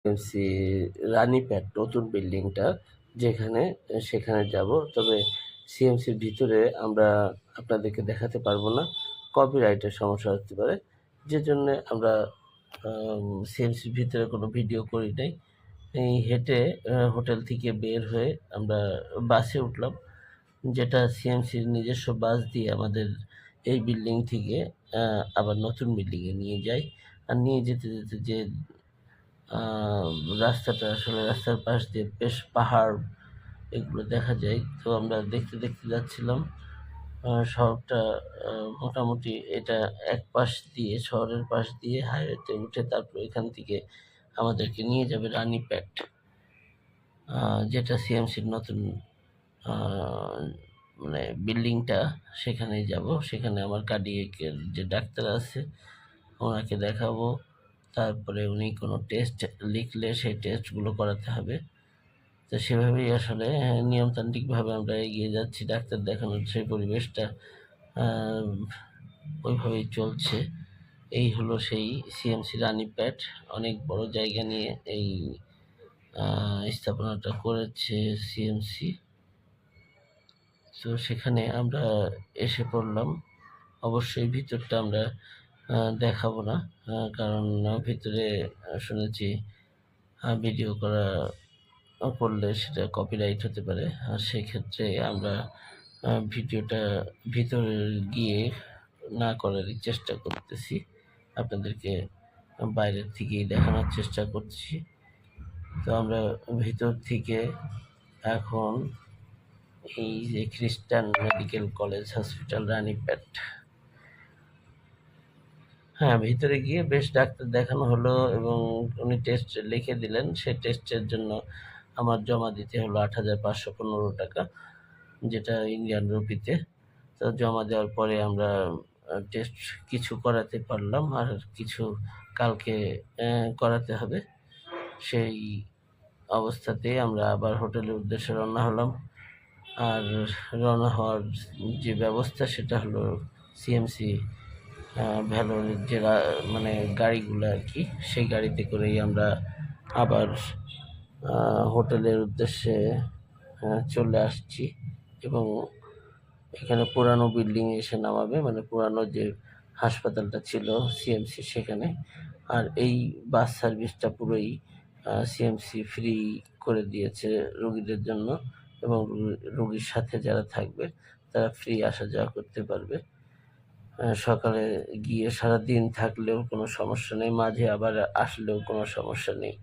CMC Ranipet নতুন বিল্ডিংটা সেখানে যাব। তবে সিএমসির ভিতরে আমরা আপনাদেরকে দেখাতে পারবো না, কপিরাইটের সমস্যা হতে পারে, যে জন্যে আমরা সিএমসির ভিতরে কোনো ভিডিও করি নাই। এই হেঁটে হোটেল থেকে বের হয়ে আমরা বাসে উঠলাম, যেটা সিএমসির নিজস্ব বাস দিয়ে আমাদের এই বিল্ডিং থেকে আবার নতুন বিল্ডিংয়ে নিয়ে যায়। আর নিয়ে যেতে যেতে যে রাস্তাটা, আসলে রাস্তার পাশ দিয়ে বেশ পাহাড় এগুলো দেখা যায়। তো আমরা দেখতে দেখতে যাচ্ছিলাম। শহরটা মোটামুটি এটা এক পাশ দিয়ে, শহরের পাশ দিয়ে হাইওয়েতে উঠে তারপর এখান থেকে আমাদেরকে নিয়ে যাবে রানীপেট, যেটা সিএমসির নতুন মানে বিল্ডিংটা, সেখানেই যাব। সেখানে আমার কার্ডিয়াকের যে ডাক্তার আছে ওনাকে দেখাবো। তারপরে উনি কোনো টেস্ট লিখলে সেই টেস্টগুলো করাতে হবে। তো সেভাবেই আসলে নিয়মতান্ত্রিকভাবে আমরা এগিয়ে যাচ্ছি। ডাক্তার দেখানোর সেই পরিবেশটা ওইভাবেই চলছে। এই হলো সেই সিএমসি রানীপেট। অনেক বড় জায়গা নিয়ে এই স্থাপনাটা করেছে সিএমসি। তো সেখানে আমরা এসে পড়লাম। অবশ্যই ভিতরটা আমরা দেখাবো না, কারণ ভিতরে শুনেছি ভিডিও করলে সেটা কপিরাইট হতে পারে। আর সেক্ষেত্রে আমরা ভিডিওটা ভিতরে গিয়ে না করারই চেষ্টা করতেছি, আপনাদেরকে বাইরের থেকেই দেখানোর চেষ্টা করছি। তো আমরা ভিতর থেকে এখন এই যে খ্রিস্টান মেডিকেল কলেজ হসপিটাল রানীপেট, হ্যাঁ, ভিতরে গিয়ে বেশ ডাক্তার দেখানো হলো এবং উনি টেস্ট লিখে দিলেন। সেই টেস্টের জন্য আমার জমা দিতে হলো ৮,৫১৫ টাকা, যেটা ইন্ডিয়ান রুপিতে। তো জমা দেওয়ার পরে আমরা টেস্ট কিছু করাতে পারলাম, আর কিছু কালকে করাতে হবে। সেই অবস্থাতেই আমরা আবার হোটেলের উদ্দেশ্যে রওনা হলাম। আর রওনা হওয়ার যে ব্যবস্থা সেটা হলো সিএমসি ভ্যালোরের যে মানে গাড়িগুলো আর কি, সেই গাড়িতে করেই আমরা আবার হোটেলের উদ্দেশ্যে চলে আসছি। এবং এখানে পুরানো বিল্ডিংয়ে এসে নামাবে, মানে পুরানো যে হাসপাতালটা ছিল সিএমসি সেখানে। আর এই বাস সার্ভিসটা পুরোই সিএমসি ফ্রি করে দিয়েছে রোগীদের জন্য, এবং রোগীর সাথে যারা থাকবে তারা ফ্রি আসা যাওয়া করতে পারবে। সকালে গিয়ে সারাদিন থাকলেও কোনো সমস্যা নেই, মাঝে আবার আসলেও কোনো সমস্যা নেই।